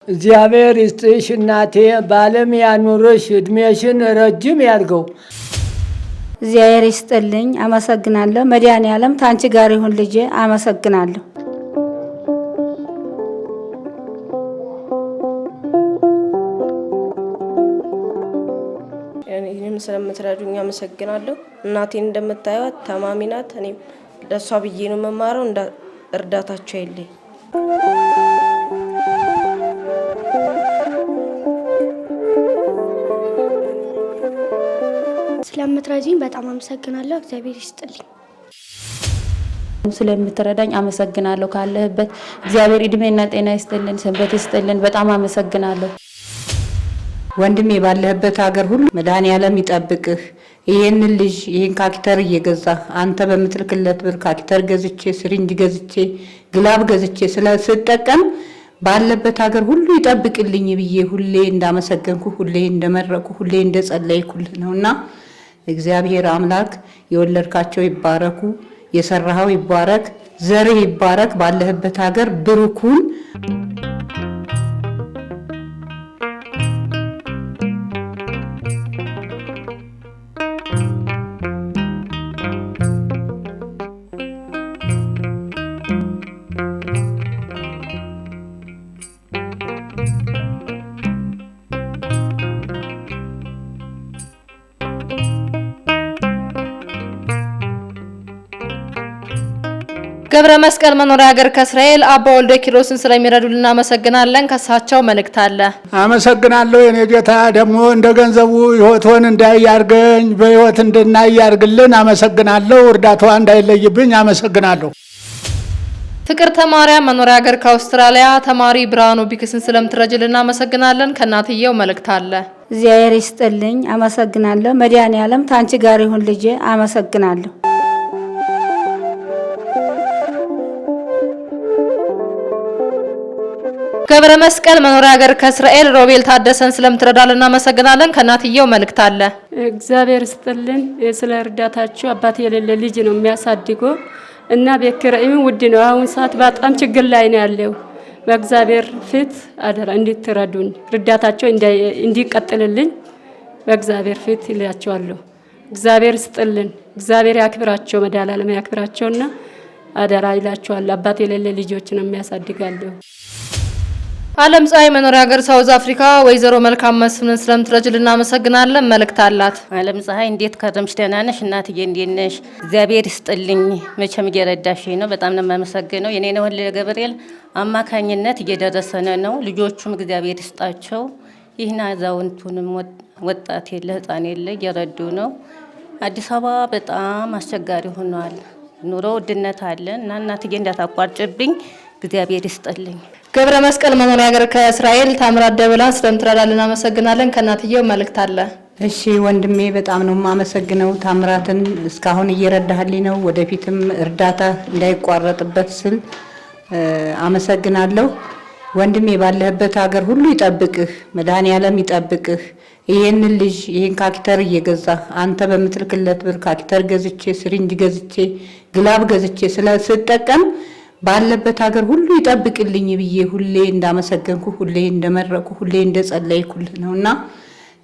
እግዚአብሔር ይስጥሽ እናቴ፣ ባለም ያኑርሽ፣ እድሜሽን ረጅም ያድርገው። እግዚአብሔር ይስጥልኝ፣ አመሰግናለሁ። መድኃኔዓለም ታንቺ ጋር ይሁን ልጄ፣ አመሰግናለሁ። እኔም ስለምትረዱኝ አመሰግናለሁ። እናቴን እንደምታዩት ታማሚ ናት። እኔም ለሷ ብዬ ነው መማረው። እርዳታቸው የለኝ። ስለምትረጂኝ በጣም አመሰግናለሁ። እግዚአብሔር ይስጥልኝ። ስለምትረዳኝ አመሰግናለሁ። ካለህበት እግዚአብሔር እድሜና ጤና ይስጥልን፣ ሰንበት ይስጥልን። በጣም አመሰግናለሁ። ወንድሜ ባለህበት ሀገር ሁሉ መድኃኔዓለም ይጠብቅህ። ይሄንን ልጅ ይሄን ካኪተር እየገዛህ አንተ በምትልክለት ብር ካኪተር ገዝቼ ስሪንጅ ገዝቼ ግላብ ገዝቼ ስለስጠቀም ባለበት ሀገር ሁሉ ይጠብቅልኝ ብዬ ሁሌ እንዳመሰገንኩ ሁሌ እንደመረቁ ሁሌ እንደጸለይኩልህ ነውና እግዚአብሔር አምላክ የወለድካቸው ይባረኩ፣ የሰራኸው ይባረክ፣ ዘርህ ይባረክ። ባለህበት ሀገር ብሩኩን ገብረ መስቀል መኖሪያ ሀገር ከእስራኤል አባ ወልደ ኪሮስን ስለሚረዱልን እናመሰግናለን። ከሳቸው መልእክት አለ። አመሰግናለሁ። የኔ ጌታ ደግሞ እንደ ገንዘቡ ህይወቱን እንዳያርገኝ በህይወት እንድናያርግልን አመሰግናለሁ። እርዳታዋ እንዳይለይብኝ አመሰግናለሁ። ፍቅርተ ማርያም መኖሪያ ሀገር ከአውስትራሊያ ተማሪ ብርሃኑ ቢክስን ስለምትረጅልን እናመሰግናለን። ከናትየው መልእክት አለ። እግዚአብሔር ይስጥልኝ፣ አመሰግናለሁ። መድኃኔዓለም ታንቺ ጋር ይሁን ልጄ፣ አመሰግናለሁ። ገብረ መስቀል መኖሪያ ሀገር ከእስራኤል ሮቤል ታደሰን ስለምትረዳልን እናመሰግናለን። ከናትየው መልእክት አለ። እግዚአብሔር ይስጥልን። ስለ እርዳታችሁ አባት የሌለ ልጅ ነው የሚያሳድገው እና ቤት ኪራይም ውድ ነው። አሁን ሰዓት በጣም ችግር ላይ ነው ያለው። በእግዚአብሔር ፊት አደራ እንድትረዱን፣ እርዳታቸው እንዲቀጥልልኝ በእግዚአብሔር ፊት ይላቸዋለሁ። እግዚአብሔር ይስጥልን፣ እግዚአብሔር ያክብራቸው፣ መድኃኔዓለም ያክብራቸውና አደራ ይላቸዋለሁ። አባት የሌለ ልጆች ነው የሚያሳድጋለሁ። አለም ፀሐይ መኖሪያ ሀገር ሳውዝ አፍሪካ ወይዘሮ መልካም መስፍንን ስለምትረጅልን እናመሰግናለን። መልእክት አላት። አለም ፀሐይ እንዴት ከረምሽ? ደህና ነሽ? እናትዬ እንዴት ነሽ? እግዚአብሔር ይስጥልኝ። መቼም እየረዳሽ ነው። በጣም ነው የማመሰግነው። የኔ ነው ወልደ ገብርኤል አማካኝነት እየደረሰነ ነው። ልጆቹም እግዚአብሔር ይስጣቸው። ይህን አዛውንቱንም ወጣት የለ ህፃን የለ እየረዱ ነው። አዲስ አበባ በጣም አስቸጋሪ ሆኗል። ኑሮ ውድነት አለ እና እናትዬ እንዳታቋርጭብኝ እግዚአብሔር ይስጥልኝ። ገብረ መስቀል መኖሪያ ሀገር ከእስራኤል ታምራት ደበላን ስለምትረዳልን እናመሰግናለን። ከናትየው መልእክት አለ። እሺ ወንድሜ በጣም ነው የማመሰግነው። ታምራትን እስካሁን እየረዳህልኝ ነው። ወደፊትም እርዳታ እንዳይቋረጥበት ስል አመሰግናለሁ። ወንድሜ ባለህበት ሀገር ሁሉ ይጠብቅህ፣ መድኃኔዓለም ይጠብቅህ። ይሄንን ልጅ ይሄን ካኪተር እየገዛህ አንተ በምትልክለት ብር ካኪተር ገዝቼ ስሪንጅ ገዝቼ ግላብ ገዝቼ ስለስጠቀም ባለበት ሀገር ሁሉ ይጠብቅልኝ ብዬ ሁሌ እንዳመሰገንኩ ሁሌ እንደመረቁ ሁሌ እንደጸለይኩልህ ነውና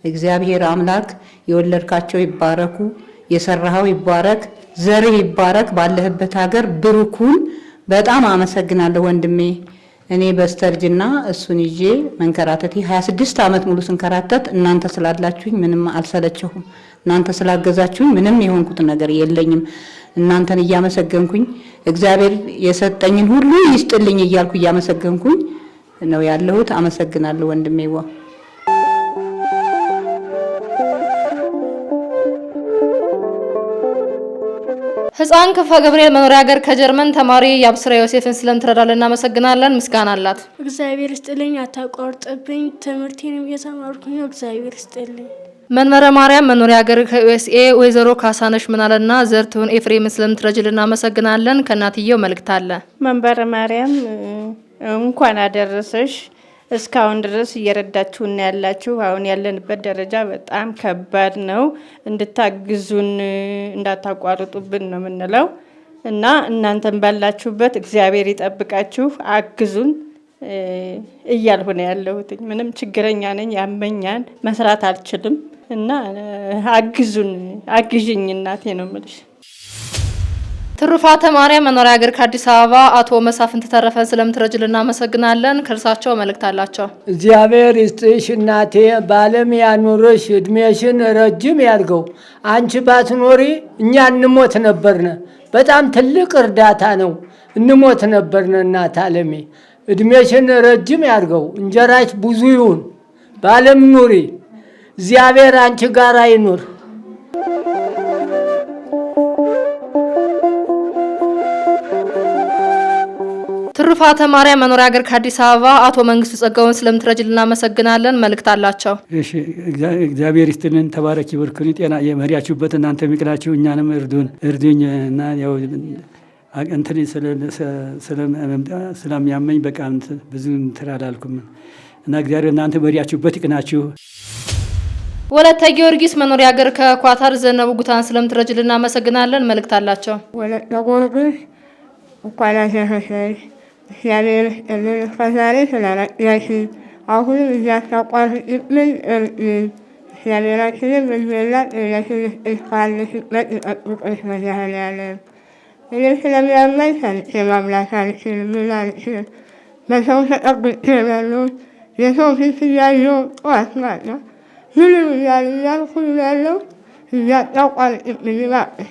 እግዚአብሔር አምላክ የወለድካቸው ይባረኩ፣ የሰራኸው ይባረክ፣ ዘርህ ይባረክ። ባለህበት ሀገር ብሩኩን በጣም አመሰግናለሁ ወንድሜ። እኔ በስተርጅና እሱን ይዤ መንከራተቴ 26 ዓመት ሙሉ ስንከራተት እናንተ ስላላችሁኝ ምንም አልሰለቸሁም። እናንተ ስላገዛችሁኝ ምንም የሆንኩት ነገር የለኝም። እናንተን እያመሰገንኩኝ እግዚአብሔር የሰጠኝን ሁሉ ይስጥልኝ እያልኩ እያመሰገንኩኝ ነው ያለሁት። አመሰግናለሁ ወንድሜዋ። ህፃን ክፈ ገብርኤል መኖሪያ ሀገር ከጀርመን ተማሪ ያብስራ ዮሴፍን ስለምትረዳልን እናመሰግናለን። ምስጋና አላት። እግዚአብሔር ይስጥልኝ፣ አታቋርጥብኝ፣ ትምህርቴንም እየተማርኩኝ ነው። እግዚአብሔር ይስጥልኝ። መንበረ ማርያም መኖሪያ ሀገር ከዩኤስኤ ወይዘሮ ካሳነሽ ምናለና ዘርቱን ኤፍሬም ስለምትረጅልን እናመሰግናለን። ከናትየው መልእክት አለ። መንበረ ማርያም እንኳን አደረሰሽ። እስካሁን ድረስ እየረዳችሁን ያላችሁ። አሁን ያለንበት ደረጃ በጣም ከባድ ነው። እንድታግዙን እንዳታቋርጡብን ነው የምንለው እና እናንተም ባላችሁበት እግዚአብሔር ይጠብቃችሁ። አግዙን፣ እያልሁ ነው ያለሁት። ምንም ችግረኛ ነኝ፣ ያመኛል፣ መስራት አልችልም እና አግዥኝ እናቴ ነው የምልሽ። ትሩፋተ ማርያም መኖሪያ ሀገር ከአዲስ አበባ አቶ መሳፍንት ተረፈን ስለምትረጅልን እናመሰግናለን። ከእርሳቸው መልእክት አላቸው። እግዚአብሔር ይስጥሽ እናቴ፣ በዓለም ያኑርሽ፣ እድሜሽን ረጅም ያድርገው። አንቺ ባትኖሪ እኛ እንሞት ነበርነ። በጣም ትልቅ እርዳታ ነው። እንሞት ነበርነ እናት አለሜ። እድሜሽን ረጅም ያድርገው። እንጀራሽ ብዙ ይሁን። በዓለም ኑሪ። እግዚአብሔር አንቺ ጋር አይኑር። ትሩፋተ ማርያም መኖሪያ ሀገር ከአዲስ አበባ አቶ መንግስቱ ጸጋውን ስለምትረጅልን እናመሰግናለን። መልእክት አላቸው። እሺ እግዚአብሔር ይስጥልን። ተባረኪ ብርክኒ ጤና የመሪያችሁበት እናንተ የሚቅላችሁ እኛንም እርዱኝ እና ያው እንትን ስለሚያመኝ በቃ ብዙ እንትን አላልኩም እና እግዚአብሔር እናንተ መሪያችሁበት ይቅናችሁ። ወለተ ጊዮርጊስ መኖሪያ ሀገር ከኳታር ዘነቡ ጉታን ስለምትረጅልን እናመሰግናለን። መልእክት አላቸው። ወለተ ጊዮርጊስ እንኳን አደረሰሽ። እግዚአብሔር ይስጥልን። እስከዛሬ ስለረዳሽ አሁንም እያታቋርጥብን እግዚአብሔራችንም እድሜና ጤናሽን ይስጥሽ፣ ካለሽበት ይጠብቅሽ መድኃኔዓለም። እኔም ስለሚያመኝ ሰርቼ ማብላት አልችልም፣ ምን አልችልም። በሰው ተጠብቄ ያለሁት የሰው ፊት እያየሁ ጠዋት ማታ ምንም እያልኩ ያለው እያታቋርጥብኝ እባክሽ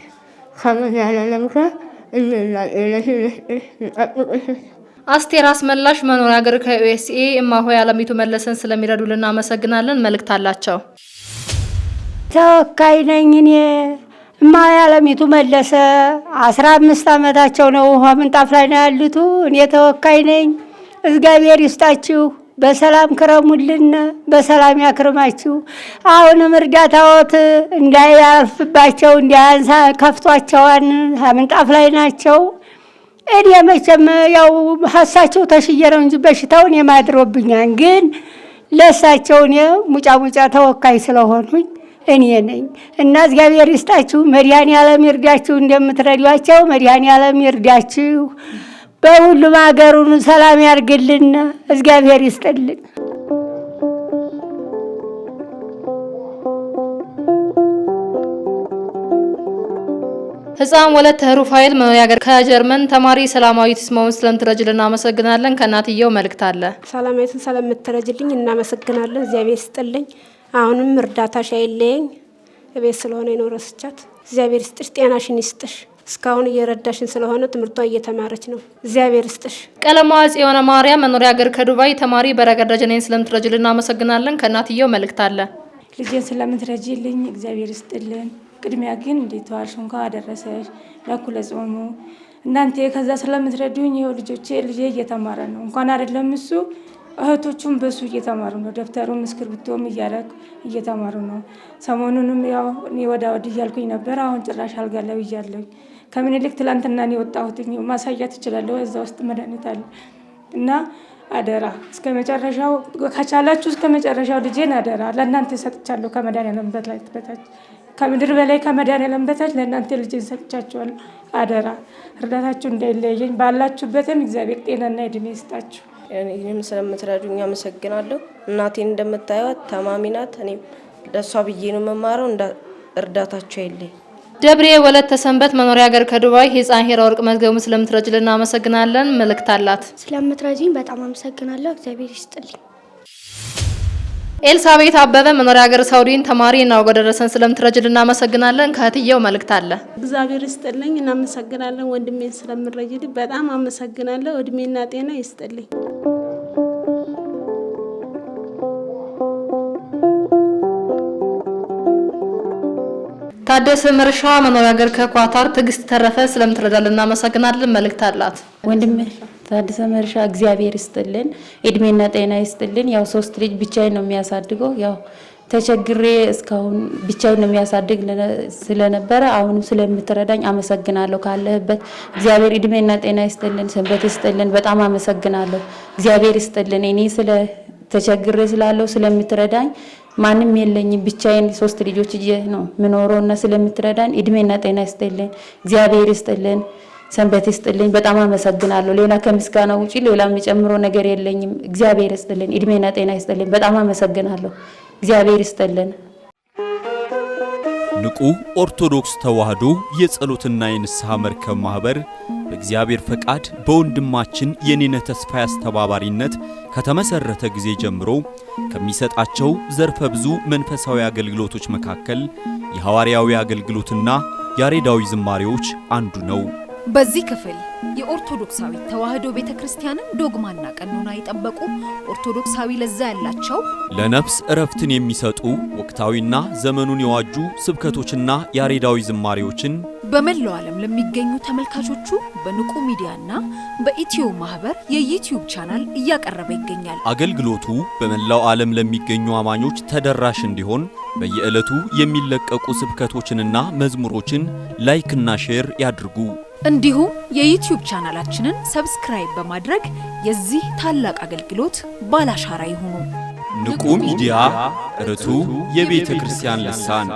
ከመድኃኔዓለም ጋር እድሜና ጤናሽን ይስጥሽ፣ ይጠብቅሽ። አስቴር አስመላሽ መኖሪያ ሀገር ከዩኤስኤ እማሆይ አለሚቱ መለሰን ስለሚረዱልን እናመሰግናለን። መልእክት አላቸው። ተወካይ ነኝ እኔ እማሆይ አለሚቱ መለሰ። 15 ዓመታቸው ነው። ውሃ ምንጣፍ ላይ ነው ያሉት። እኔ ተወካይ ነኝ። እግዚአብሔር ይስጣችሁ። በሰላም ክረሙልን፣ በሰላም ያክርማችሁ። አሁንም እርዳታዎት እንዳያልፍባቸው እንዳያንሳ ከፍቷቸዋን ምንጣፍ ላይ ናቸው። እኔ መቼም ያው ሀሳቸው ተሽዬ ነው እንጂ በሽታውን የማድሮብኛል። ግን ለሳቸው እኔ ሙጫ ተወካይ ስለሆንኩኝ እኔ ነኝ እና እግዚአብሔር ይስጣችሁ። መድኃኔዓለም ይርዳችሁ። እንደምትረዷቸው መድኃኔዓለም ይርዳችሁ። በሁሉም ሀገሩን ሰላም ያርግልን። እግዚአብሔር ይስጥልን። ህፃን ወለተ ሩፋኤል መኖሪያ ሀገር ከጀርመን ተማሪ ሰላማዊት ስማውን ስለምትረጅልን እናመሰግናለን። ከእናትየው መልእክት አለ። ሰላማዊትን ስለምትረጅልኝ እናመሰግናለን። እግዚአብሔር ይስጥልኝ። አሁንም እርዳታሽ አይለየኝ። ቤት ስለሆነ የኖረስቻት እግዚአብሔር ይስጥሽ፣ ጤናሽን ይስጥሽ። እስካሁን እየረዳሽን ስለሆነ ትምህርቷ እየተማረች ነው። እግዚአብሔር ይስጥሽ። ቀለማዋ ጽዮን ማርያም መኖሪያ ሀገር ከዱባይ ተማሪ በረከት ደጀኔን ስለምትረጅልን እናመሰግናለን። ከእናትየው መልእክት አለ። ልጄን ስለምትረጅልኝ እግዚአብሔር ይስጥልን። ቅድሚያ ግን እንዴት ዋልሽ? እንኳን አደረሰሽ ለኩለ ጾሙ። እናንተ ከዛ ስለምትረዱኝ ይኸው ልጄ እየተማረ ነው። እንኳን አይደለም እሱ እህቶቹም በሱ እየተማሩ ነው። ደብተሩም እስክርቢቶም እየተማሩ ነው። ሰሞኑንም ያው እኔ ወዳ ወዲህ እያልኩኝ ነበር። አሁን ጭራሽ አልጋ ላይ እያለሁኝ ከምኒልክ ትላንትና ነው የወጣሁት። ማሳያት እችላለሁ። እዛ ውስጥ መድኃኒት አለ እና አደራ እስከ መጨረሻው ከቻላችሁ እስከ መጨረሻው ልጄን አደራ ለእናንተ ሰጥቻለሁ። ከመድኃኔዓለም በታች ከምድር በላይ ከመድኃኔዓለም በታች ለእናንተ ልጄን ሰጥቻችኋለሁ። አደራ እርዳታችሁ እንዳይለየኝ። ባላችሁበትም እግዚአብሔር ጤናና እድሜ ይስጣችሁ። እኔም ስለምትረዱኝ አመሰግናለሁ። እናቴን እንደምታዩት ታማሚ ናት። እኔም ለሷ ብዬ ነው መማረው። እርዳታችሁ አይለኝ። ደብሬ ወለተ ሰንበት መኖሪያ ሀገር ከዱባይ ህፃን ሄራ ወርቅ መዝገቡ ስለምትረጅልን እናመሰግናለን። መልእክት አላት። ስለምትረጂኝ በጣም አመሰግናለሁ። እግዚአብሔር ይስጥልኝ። ኤልሳቤት አበበ መኖሪያ ሀገር ሳውዲን ተማሪ እና ወገደረሰን ስለምትረጅልን እናመሰግናለን። ከእህትየው መልእክት አለ። እግዚአብሔር ይስጥልኝ። እናመሰግናለን። ወንድሜን ስለምትረጅልኝ በጣም አመሰግናለሁ። እድሜና ጤና ይስጥልኝ። ታደሰ መርሻ መኖሪያ ሀገር ከኳታር ትግስት ተረፈ ስለምትረዳልን እናመሰግናለን። መልእክት አላት። ወንድሜ ታደሰ መርሻ እግዚአብሔር ይስጥልን፣ እድሜና ጤና ይስጥልን። ያው 3 ልጅ ብቻዬን ነው የሚያሳድገው። ያው ተቸግሬ እስካሁን ብቻዬን ነው የሚያሳድግ ስለነበረ አሁንም ስለምትረዳኝ አመሰግናለሁ። ካለህበት እግዚአብሔር እድሜና ጤና ይስጥልን፣ ሰንበት ይስጥልን። በጣም አመሰግናለሁ። እግዚአብሔር ይስጥልን። እኔ ስለ ተቸግሬ ስላለው ስለምትረዳኝ ማንም የለኝም ብቻዬን 3 ልጆች ነው ምኖረውና ስለምትረዳኝ እድሜና ጤና ይስጥልን፣ እግዚአብሔር ይስጥልን። ሰንበት ይስጥልኝ። በጣም አመሰግናለሁ። ሌላ ከምስጋና ውጪ ሌላ የሚጨምረው ነገር የለኝም። እግዚአብሔር ይስጥልኝ፣ እድሜና ጤና ይስጥልኝ። በጣም አመሰግናለሁ። እግዚአብሔር ይስጥልን። ንቁ ኦርቶዶክስ ተዋህዶ የጸሎትና የንስሐ መርከብ ማህበር በእግዚአብሔር ፈቃድ በወንድማችን የኔነ ተስፋዬ አስተባባሪነት ከተመሰረተ ጊዜ ጀምሮ ከሚሰጣቸው ዘርፈ ብዙ መንፈሳዊ አገልግሎቶች መካከል የሐዋርያዊ አገልግሎትና ያሬዳዊ ዝማሬዎች አንዱ ነው። በዚህ ክፍል የኦርቶዶክሳዊ ተዋህዶ ቤተክርስቲያንን ዶግማና ቀኖና የጠበቁ ኦርቶዶክሳዊ ለዛ ያላቸው ለነፍስ እረፍትን የሚሰጡ ወቅታዊና ዘመኑን የዋጁ ስብከቶችና ያሬዳዊ ዝማሬዎችን በመላው ዓለም ለሚገኙ ተመልካቾቹ በንቁ ሚዲያና በኢትዮ ማህበር የዩቲዩብ ቻናል እያቀረበ ይገኛል። አገልግሎቱ በመላው ዓለም ለሚገኙ አማኞች ተደራሽ እንዲሆን በየዕለቱ የሚለቀቁ ስብከቶችንና መዝሙሮችን ላይክና ሼር ያድርጉ። እንዲሁም የዩቲዩብ ቻናላችንን ሰብስክራይብ በማድረግ የዚህ ታላቅ አገልግሎት ባላሻራ ይሁኑ። ንቁ ሚዲያ ርቱ የቤተ ክርስቲያን ልሳን